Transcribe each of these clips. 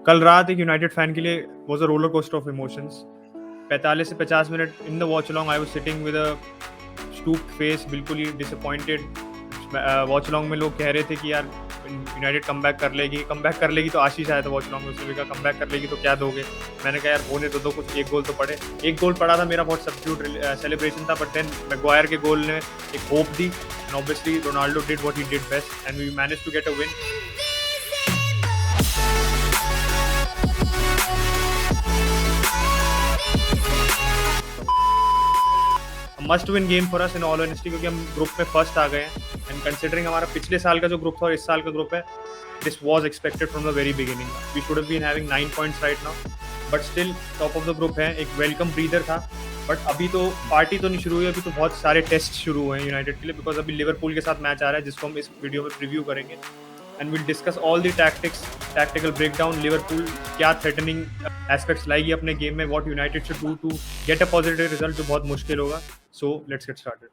कल रात एक यूनाइटेड फैन के लिए was a roller coaster of emotions. 45 से 50 minute in the watch along I was sitting with a stooped face, बिल्कुल ही डिसअपॉइंटेड। वॉच अलोंग में लोग कह रहे थे कि यार यूनाइटेड कम बैक कर लेगी तो आशीष आया था वॉच अलोंग में, उसने भी कहा कम बैक कर लेगी तो क्या दोगे। मैंने कहा यार होने तो दो, कुछ एक गोल तो पड़े। एक गोल पड़ा था, मेरा बहुत सब्स्टिट्यूट सेलिब्रेशन था, बट देन मैग्वायर के गोल ने एक होप दी and obviously Ronaldo did what he did best and we managed to get a win. Must win game for us in all honesty, क्योंकि हम ग्रुप में first आ गए हैं एंड कंसिडरिंग हमारा पिछले साल का जो ग्रुप था और इस साल का ग्रुप है, this was expected from the very beginning. We should have been having 9 points right now, but still top of the group है। एक वेलकम ब्रीदर था, बट अभी तो पार्टी तो नहीं शुरू हुई, अभी तो बहुत सारे टेस्ट शुरू हुए हैं यूनाइटेड के लिए, बिकॉज अभी लिवरपूल के साथ मैच आ रहा है जिसको हम इस वीडियो में प्रीव्यू करेंगे and will discuss all the tactical breakdown. Liverpool क्या थ्रेटनिंग एस्पेक्ट्स लाएगी अपने गेम में, what United should do to get a positive result, जो बहुत मुश्किल होगा। So let's get started.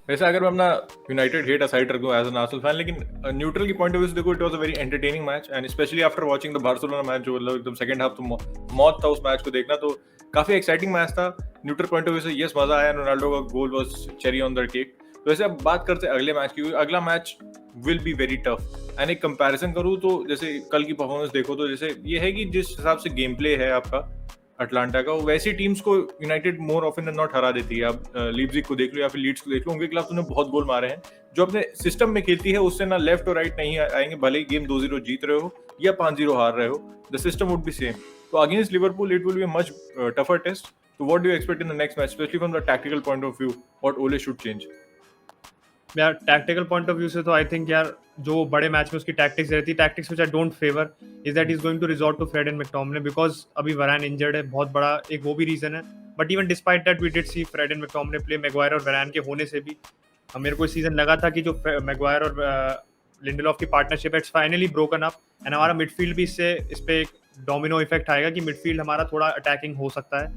वैसे अगर मैं अपना यूनाइटेड हेट असाइड रख दूं एज एन आर्सेनल फैन, लेकिन न्यूट्रल की पॉइंट ऑफ व्यू से देखो, it was a very entertaining match and especially after watching the Barcelona match, जो मतलब एकदम सेकंड हाफ तो मौत था उस मैच को देखना, तो काफी एक्साइटिंग मैच था। न्यूट्रल पॉइंट ऑफ व्यू से यस मजा आया, रोनाल्डो का गोल was cherry on the cake. तो वैसे अब बात करते हैं अगले मैच की। अगला match will be very tough and एक कंपैरिजन करूं तो जैसे कल की परफॉर्मेंस देखो तो जैसे ये है कि जिस हिसाब से गेम प्ले है आपका अटलांटा का, वैसी टीम्स को United more often than not हरा देती है। आप लीप्जिग को देख लो या फिर लीड्स को देख लो, उनके खिलाफ तुमने बहुत गोल मारे हैं। जो अपने सिस्टम में खेलती है उससे ना लेफ्ट और राइट नहीं आएंगे, भले ही गेम 2-0 जीत रहे हो या 5-0 हार रहे हो, the system would be same. तो against Liverpool it will be a much tougher test. तो what do you expect in the next match, specially from the tactical point of view, what Ole should change? यार tactical point of view से तो I think यार जो बड़े match में उसकी tactics रहती है, tactics which I don't favour is that is going to resort to Fred and McTominay, because अभी वरान इंजर्ड है, बहुत बड़ा एक वो भी रीजन है। But even despite that we did see Fred and McTominay play, Maguire और Varane के होने से भी मेरे को इस सीजन लगा था कि जो मैग्वायर और लिंडेलॉफ की पार्टनरशिप है it's finally broken up and हमारा मिडफील्ड भी इस पे एक डोमिनो इफेक्ट आएगा कि मिडफील्ड हमारा थोड़ा अटैकिंग हो सकता है,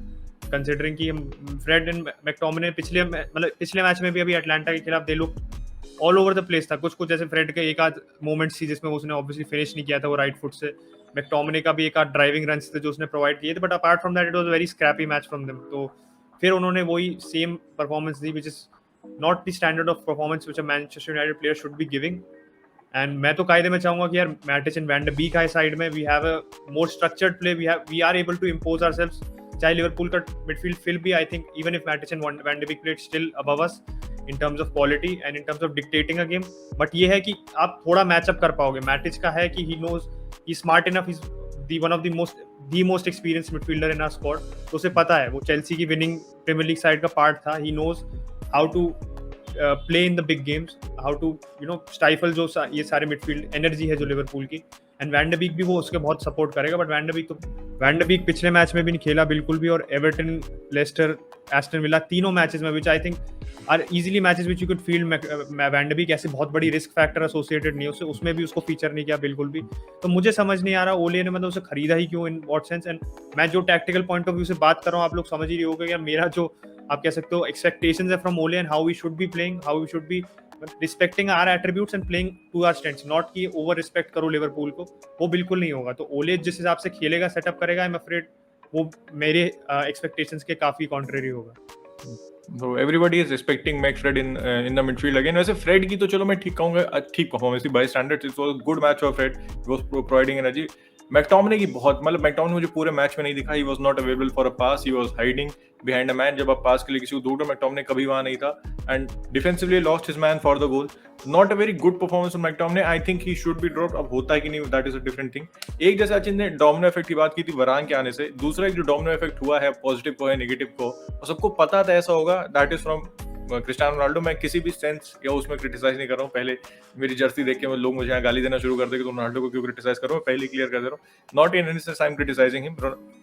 कंसिडरिंग कि हम फ्रेड एंड मैकटोमिने पिछले मैच में भी अभी अटलांटा के खिलाफ they look all over the place था। कुछ जैसे फ्रेड के एक आध मोमेंट्स थी जिसमें उसने ऑब्वियसली फिनिश नहीं किया था वो राइट फुट से, मैकटोमिने का भी एक आध ड्राइविंग रन्स थे जो उसने प्रोवाइड किए थे, but apart from that it was a very scrappy match from them. तो फिर उन्होंने वही सेम परफॉर्मेंस दी which is not the standard of performance which a Manchester United player should be giving. And मैं तो कायदे में चाहूंगा कि यार Matic and van de Beek है साइड में, we have a more structured play, we are able to impose ourselves. चाहे लिवरपूल का मिडफील्ड फिल भी, I think even if Matic and van de Beek played still above us in terms of quality and in terms of dictating a game, but ये है कि आप थोड़ा matchup कर पाओगे। मैटिच का है कि he knows, he's smart enough, he's one of the most experienced midfielder in our squad, तो उसे पता है, वो चेल्सी की विनिंग प्रीमियर लीग साइड का पार्ट था, he knows how to play in the big games, how to stifle जो ये सारे मिडफील्ड एनर्जी है जो लिवरपूल की, एंड वैन ड बीक भी वो उसके बहुत सपोर्ट करेगा। बट वैन ड बीक पिछले मैच में भी नहीं खेला बिल्कुल भी, और एवर्टन, लेस्टर, एस्टन विला तीनों मैचेस में, which I think are easily matches which you could field van de Beek ऐसे बहुत बड़ी रिस्क फैक्टर एसोसिएटेड नहीं है उसमें भी उसको फीचर नहीं किया बिल्कुल भी। तो मुझे समझ नहीं आ रहा ओले ने मतलब उसे खरीदा ही क्यों, इन व्हाट सेंस। एंड मैं जो टैक्टिकल पॉइंट ऑफ व्यू से बात कर रहा हूँ, आप लोग समझ ही रहे होगे यार, मेरा जो आप कह सकते हो एक्सपेक्टेशंस है from Ole and how we should be playing, how we should be respecting our attributes and playing to our strengths, not कि ओवर रिस्पेक्ट करो लिवरपूल को, वो बिल्कुल नहीं होगा। तो ओले जिस हिसाब से खेलेगा, सेटअप करेगा, आई एम अफ्रेड वो मेरे एक्सपेक्टेशंस के काफी कॉन्ट्रेरी होगा। So everybody is respecting Max Fred in the midfield again. वैसे फ्रेड की तो चलो मैं ठीक कहूँगा, ठीक परफॉर्मेंस थी by standards, it was good match for Fred, he was providing energy. McTominay की बहुत, मतलब मैकटोमिने मुझे पूरे मैच में नहीं दिखा, he was not available for a pass, he was hiding behind a man. जब आप पास के लिए किसी को ढूंढो, मैकटोमिने कभी वहां नहीं था, and defensively lost his man for the goal. Not a very good performance of McTominay, I think he should be dropped. अब होता है कि नहीं, that is a different thing. एक जैसे अचिन ने डोमिनो इफेक्ट की बात की थी वरान के आने से, दूसरा एक जो डोमिनो इफेक्ट हुआ है, पॉजिटिव को है, नेगेटिव को, और सबको पता था ऐसा होगा, that is from Cristiano Ronaldo. मैं किसी भी सेंस या उसमें क्रिटिसाइज नहीं कर रहा हूँ। पहले मेरी जर्सी देख के लोग मुझे यहाँ गाली देना शुरू कर देंगे तो रोनाल्डो को क्यों क्रिटिसाइज कर रहा हूँ, पहले क्लियर कर दे रहा हूँ, not in any sense I am criticising him.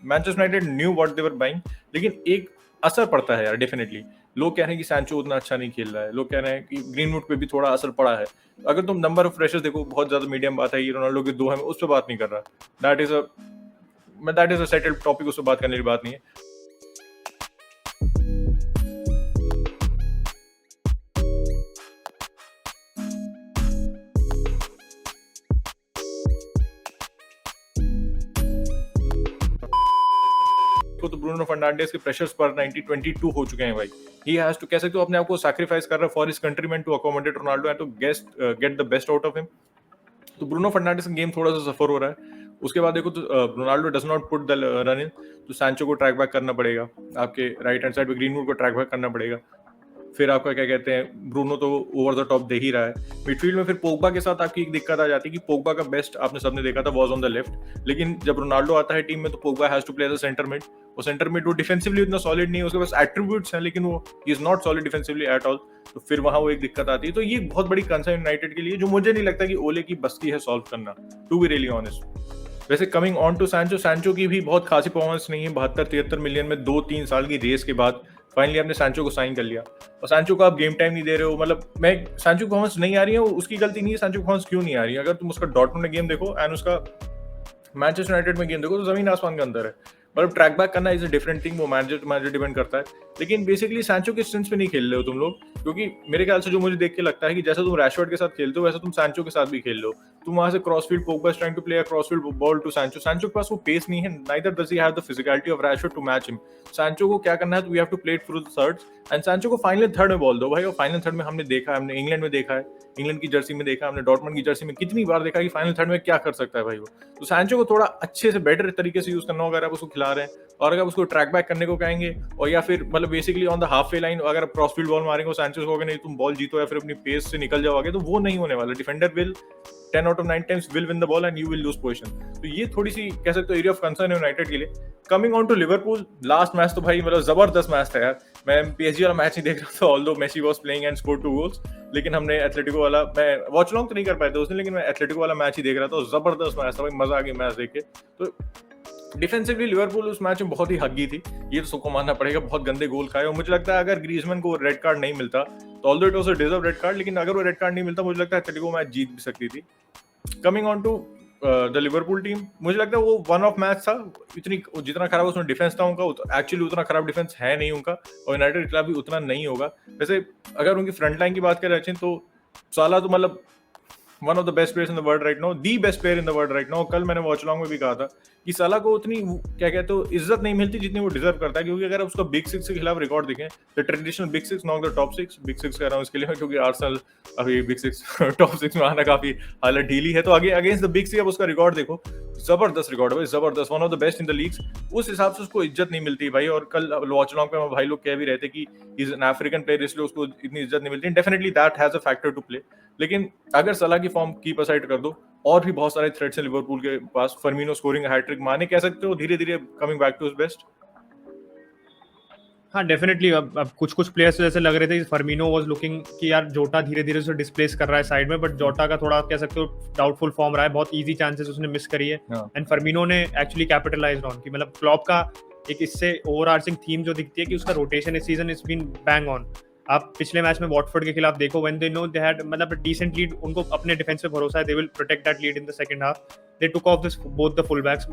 Manchester United knew what they were buying, लेकिन एक असर पड़ता है यार डेफिनेटली। लोग कह रहे हैं कि सैंचो उतना अच्छा नहीं खेल रहा है, लोग कह रहे हैं कि ग्रीनवुड पे भी थोड़ा असर पड़ा है। अगर तुम नंबर ऑफ फ्रेशर्स देखो, बहुत ज्यादा मीडियम बात है, ये रोनाल्डो के 2 है, उस पर बात नहीं कर रहा। That is a settled topic, उस पर बात करने की बात नहीं है। ब्रूनो फर्नांडिस के प्रेशर्स पर 1922 हो चुके हैं भाई. ही हैज टू, कह सकते हो अपने आप को सैक्रिफाइस कर रहा है for his countryman to accommodate Ronaldo and to get the best out of him. तो ब्रूनो फर्नांडिस का गेम थोड़ा सा सफर हो रहा है. उसके बाद देखो तो Ronaldo does not put the run in, तो सैंचो को ट्रैक बैक करना पड़ेगा, आपके राइट हैंड साइड पे ग्रीनवुड को ट्रैक बैक करना पड़ेगा. फिर आपका क्या कहते हैं, ब्रूनो तो ओवर द टॉप दे ही रहा है. मिडफील्ड में फिर पोग्बा के साथ आपकी एक दिक्कत आ जाती है कि पोग्बा का बेस्ट आपने सबने देखा था वाज ऑन द लेफ्ट, लेकिन जब रोनाल्डो आता है टीम में तो Pogba has to play as a centre mid. वो सेंटर मिड वो डिफेंसिवली उतना सॉलिड नहीं है, उसके पास एट्रीब्यूट्स हैं लेकिन वो he is not solid defensively at all. तो फिर वहां वो एक दिक्कत आती है. तो ये बहुत बड़ी कंसर्न यूनाइटेड के लिए, जो मुझे नहीं लगता कि ओले की बस की है सॉल्व करना, टू बी रियली ऑनेस्ट. वैसे कमिंग ऑन टू सैंचो की भी बहुत खासी परफॉर्मेंस नहीं है. 72-73 मिलियन में 2-3 साल की रेस के बाद फाइनली आपने सैंचो को साइन कर लिया, और सैंचो को आप गेम टाइम नहीं दे रहे हो. मतलब मैं सैंचो परफॉर्मेंस नहीं आ रही है, उसकी गलती नहीं है. सैंचो परफॉर्मेंस क्यों नहीं आ रही है? अगर तुम उसका डॉर्टमुंड में गेम देखो एंड उसका मैनचेस्टर यूनाइटेड में गेम देखो तो जमीन आसमान का अंतर है. मतलब ट्रैक बैक करना इज अ डिफरेंट थिंग, वो मैनेजर टू मैनेजर डिपेंड करता है. लेकिन बेसिकली सैंचो के स्ट्रेंथ पे नहीं खेल रहे हो तुम लोग, क्योंकि मेरे ख्याल से जो मुझे देख के लगता है कि जैसा तुम रैशफोर्ड के साथ खेलते हो वैसा तुम सैंचो के साथ भी खेल लो. तुम वहां से crossfield, Pogba is trying to play a crossfield ball to Sancho. Sancho के पास वो पेस नहीं है, neither does he have the physicality of Rashford to match him. Sancho को क्या करना है, we have to play it through the thirds and Sancho को फाइनल थर्ड में बॉल दो भाई. और फाइनल थर्ड में हमने देखा है, हमने इंग्लैंड में देखा है, इंग्लैंड की जर्सी में देखा, हमने डॉर्टमुंड की जर्सी में कितनी बार देखा कि फाइनल थर्ड में क्या कर सकता है भाई वो. तो सैंचो को थोड़ा अच्छे से बेटर तरीके से यूज करना होगा अगर आप उसको खिला रहे हैं, और अगर उसको ट्रैक बैक करने को कहेंगे, और या फिर मतलब basically on the half way line अगर क्रॉसफील्ड बॉल मारेंगे सैंचो को, नहीं तुम बॉल जीतो या फिर अपनी पेस से निकल जाओगे, तो वो नहीं होने वाला. Defender will 10 out of 9 times will win the ball and you will lose position. तो ये थोड़ी सी कह सकते हो एरिया ऑफ कंसर्न है यूनाइटेड के लिए. Coming on to Liverpool, last match तो भाई मतलब जबरदस्त मैच था यार. मैं पीएसजी वाला मैच नहीं देख रहा था, although Messi was playing and scored 2 goals, लेकिन हमने एथलेटिको वाला, मैं वॉच लॉन्ग तो नहीं कर पाए थे उसने, लेकिन मैं एथलेटिको वाला मैच ही देख रहा था. जबरदस्त मैच था भाई, मजा आ गया मैच देख के. तो डिफेंसिवली लिवरपूल उस मैच में बहुत ही हग्गी थी, ये तो सबको मानना पड़ेगा. बहुत गंदे गोल खाए, और मुझे लगता है अगर ग्रीजमैन को रेड कार्ड नहीं मिलता तो although it was a deserve red card, लेकिन अगर वो रेड कार्ड नहीं मिलता मुझे लगता है एथलेटिको मैच जीत भी सकती थी. Coming on to the Liverpool team, मुझे लगता है वो वन ऑफ मैच था. इतनी जितना खराब उसमें डिफेंस था उनका, एक्चुअली उतना खराब डिफेंस है नहीं उनका, और यूनाइटेड के खिलाफ भी उतना नहीं होगा. वैसे अगर उनकी फ्रंट लाइन की बात करें अच्छी, तो साला तो मतलब one of the best players in the world right now, the best player in the world right now. कल मैंने वॉच लॉन्ग में भी कहा था कि साला को उतनी क्या कहते हो इज्जत नहीं मिलती जितनी वो डिजर्व करता है. क्योंकि अगर उसका बिग सिक्स के खिलाफ रिकॉर्ड देखें, the traditional big six, not the top six. Big six कह रहा हूँ इसके लिए क्योंकि आर्सेनल अभी बिग सिक्स टॉप सिक्स में आना काफी हालत ढीली है. तो आगे अगेंस्ट द बिग सिक्स अब उसका रिकॉर्ड देखो, जबरदस्त रिकॉर्ड है भाई, जबरदस्त, one of the best in the leagues. उस हिसाब से उसको इज्जत नहीं मिलती भाई. और कल वॉच लॉन्ग पे भाई लोग कह भी रहे थे कि इज एन अफ्रीकन प्लेयर इसलिए उसको इतनी इज्जत नहीं मिलती. Definitely that has a factor to play. लेकिन अगर सलाह की फॉर्म कीप असाइड कर दो, और भी बहुत सारे थ्रेट्स हैं लिवरपूल के पास. फर्मिनो स्कोरिंग हैट्रिक, माने कह सकते हो धीरे धीरे coming back to his best. हाँ डेफिनेटली. अब कुछ प्लेयर्स जैसे लग रहे थे, फर्मिनो वाज लुकिंग कि यार जोटा धीरे धीरे उसे डिस्प्लेस कर रहा है साइड में, बट जोटा का थोड़ा कह सकते हो डाउटफुल फॉर्म रहा है. बहुत इजी चांसेस उसने मिस करी है, एंड फर्मिनो ने एक्चुअली कैपिटलाइज्ड ऑन. कि मतलब क्लॉप का एक इससे ओवरआर्चिंग थीम जो दिखती है कि उसका रोटेशन इस season is been bang on. आप पिछले मैच में वॉटफोर्ड के खिलाफ देखो, when they know they had मतलब डिसेंट लीड, उनको अपने डिफेंस पे भरोसा है, they will protect that lead in the second half. They took off this both the full backs,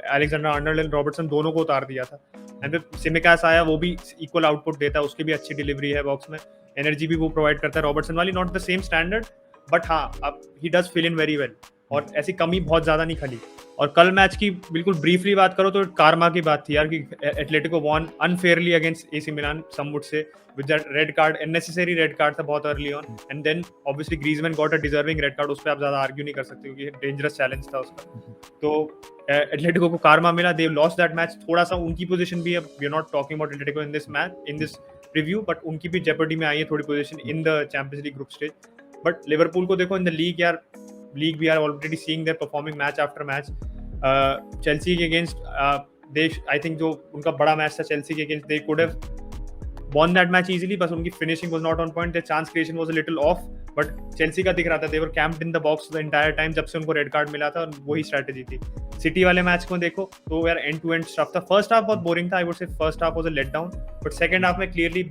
Alexander Arnold and Robertson दोनों को उतार दिया था. एंड फिर सिमिकास आया, वो भी इक्वल आउटपुट देता है, उसकी भी अच्छी डिलीवरी है बॉक्स में, एनर्जी भी वो प्रोवाइड करता है. रॉबर्टसन वाली not the same standard, but हाँ अब he does fill in very well, और ऐसी कमी बहुत ज्यादा नहीं खली. और कल मैच की बिल्कुल ब्रीफली बात करो तो कारमा की बात थी यार, कि Atletico won unfairly against AC Milan some would say with that red card, unnecessary red card था बहुत early on, and then obviously Griezmann got a deserving red card. उस पर आप ज्यादा आर्ग्यू नहीं कर सकते क्योंकि डेंजरस चैलेंज था उसका. तो एटलेटिको को कारमा मिला, दे लॉस्ट दैट मैच. थोड़ा सा उनकी पोजीशन भी, अब we are not talking about Atletico in this match, in this review, but उनकी भी जेपर्डी में आई है थोड़ी position in the Champions League group stage. But Liverpool को देखो इन द लीग यार, league we are already seeing their performing match after match. Chelsea के अगेंस्ट देश, आई थिंक जो उनका बड़ा मैच था चेल्सी के against, they could have won that match easily, बस उनकी finishing was not on point, their chance creation was a little off, but Chelsea का दिख रहा था they were camped in the box the entire time जब से उनको red card मिला था, और वही स्ट्रेटेजी थी. सिटी वाले मैच को देखो तो यार एंड टू एंड स्टफ था. फर्स्ट हाफ बहुत बोरिंग था, I would say first half was a let down, but second half में clearly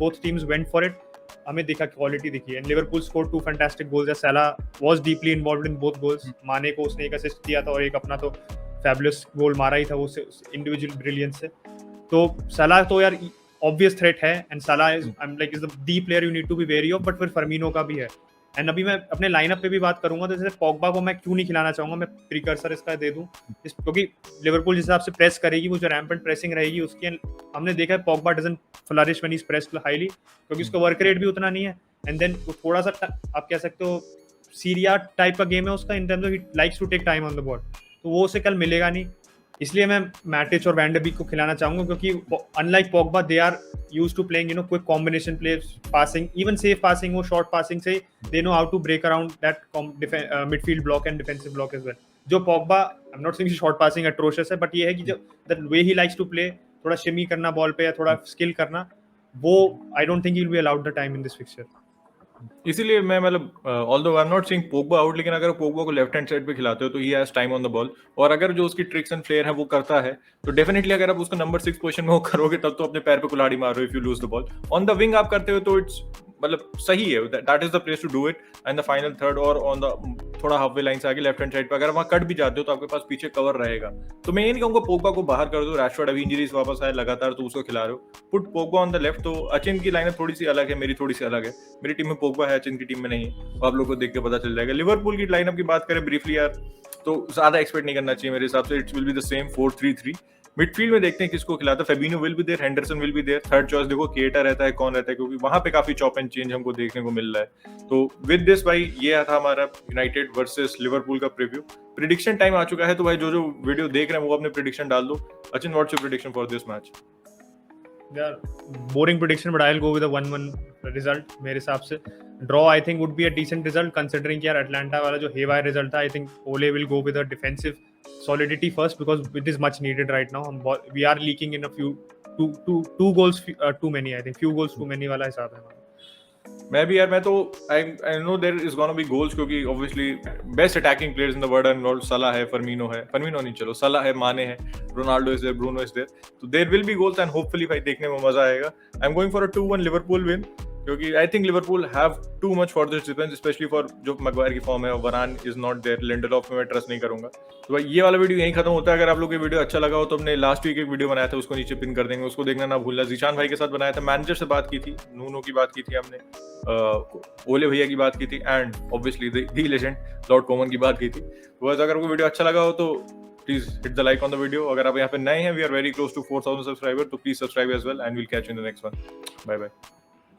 both teams went for it, हमें दिखा क्वालिटी दिखी. And Liverpool scored 2 fantastic goals. Salah was deeply involved in both goals. Mane को उसने एक assist दिया था और एक अपना तो फैबुलस गोल मारा ही था वो इंडिविजुअल ब्रिलियंस से. तो साला तो यार obvious threat है, and Salah is I'm like is the player you need to be wary of, but फिर फर्मिनो का भी है. एंड अभी मैं अपने लाइनअप पे भी बात करूंगा, तो जैसे पॉगबा को मैं क्यों नहीं खिलाना चाहूंगा, मैं प्रीकर्सर इसका दे दूं क्योंकि लिवरपूल जिस हिसाब से प्रेस करेगी, वो जो रैम्पेंट प्रेसिंग रहेगी उसकी, हमने देखा है Pogba doesn't flourish when he is pressed highly, क्योंकि उसका वर्क रेट भी उतना नहीं है। एंड देन वो थोड़ा सा आप कह सकते हो सीरिया टाइप का गेम है उसका, in terms of he likes to take time on the ball, तो वो उसे कल मिलेगा नहीं। इसलिए मैं मैटिच और वैन डे बीक को खिलाना चाहूंगा, क्योंकि unlike Pogba they are used to playing quick combination play, passing, even safe passing, वो शॉर्ट पासिंग से they know how to break around that midfield block and defensive block as well. जो Pogba, I am not saying short passing atrocious है, but ये है कि जो that way he likes to play, थोड़ा shimmy करना ball पे या थोड़ा स्किल करना, वो I don't think he will be allowed the time in this fixture. इसीलिए मैं मतलब although I am not saying Pogba out, लेकिन अगर पोग्बा को लेफ्ट हैंड साइड पे खिलाते हो तो he has time on the ball, और अगर जो उसकी ट्रिक्स एंड फ्लेयर है वो करता है तो डेफिनेटली अगर आप उसको नंबर 6 पोजीशन में वो करोगे तब तो अपने पैर पे कुल्हाड़ी मारो if you lose the ball. On the wing आप करते हो तो इट्स मतलब सही है, that is the place to do it, and the final third और ऑन द थोड़ा हाफवे लाइन से आगे लेफ्ट हैंड साइड पे अगर वहां कट भी जाते हो तो आपके पास पीछे कवर रहेगा। तो मैं ये नहीं कहूंगा पोग्बा को बाहर कर दो, रैशफोर्ड अभी इंजरीज वापस आए लगातार तो उसको खिला रहे हो, put Pogba on the left. तो अचिन की लाइनअप थोड़ी सी अलग है, मेरी थोड़ी सी अलग है, मेरी टीम में पोग्बा है, अचिन की टीम में नहीं है, आप लोगों को देख के पता चल जाएगा। लिवरपूल की लाइनअप की बात करें ब्रीफली यार, तो ज्यादा एक्सपेक्ट नहीं करना चाहिए मेरे हिसाब से, it's will be the same 4-3-3। Midfield में देखते हैं किसको खिलाता है, Fabinho will be there, Henderson will be there, third choice देखो केटा रहता है, कौन रहता है, क्योंकि वहां पे काफी चॉप एंड चेंज हमको देखने को मिल रहा है। तो विद दिस भाई ये था हमारा यूनाइटेड वर्सेस लिवरपूल का प्रीव्यू। प्रिडिक्शन टाइम आ चुका है, तो भाई जो वीडियो देख रहे हैं वो अपने प्रिडिक्शन डाल दो। Achin, what's your prediction for this match? यार boring prediction, but I will go with a 1-1 result. मेरे हिसाब से draw I think would be a decent result, considering कि यार अटलांटा वाला जो हेवायर रिजल्ट था, I think Ole will go with a defensive solidity first because it is much needed right now. We are leaking in a few two goals too many, I think few goals too many वाला हिसाब है हमारा। मैं भी यार, मैं तो I know there is gonna be goals, क्योंकि obviously best attacking players in the world are Salah है, फर्मिनो नहीं चलो सला है, माने है, Ronaldo is there, Bruno is there, तो there will be goals and hopefully भाई देखने में मजा आएगा। I am going for a 2-1 Liverpool win, क्योंकि I think Liverpool have too much for this defence, specially for जो Maguire की form है, वरान इज नॉट देयर, लिंडेलॉफ में मैं ट्रस्ट नहीं करूंगा। तो भाई ये वाला वीडियो यहीं खत्म होता है। अगर आप लोग को वीडियो अच्छा लगा हो तो हमने लास्ट वीक एक वीडियो बनाया था, उसको नीचे पिन कर देंगे, उसको देखना ना भूलना। जीशान भाई के साथ बनाया था, मैनेजर से बात की थी, नूनो की बात की थी हमने, ओले भैया की बात की थी, and obviously the legend Lord common की बात की थी। तो बस अगर आपको वीडियो अच्छा लगा हो तो please hit the like on the video. अगर आप यहाँ पे नए हैं, we are very close to 4000 subscriber, तो please subscribe as well, and will catch you in the next one. Bye bye.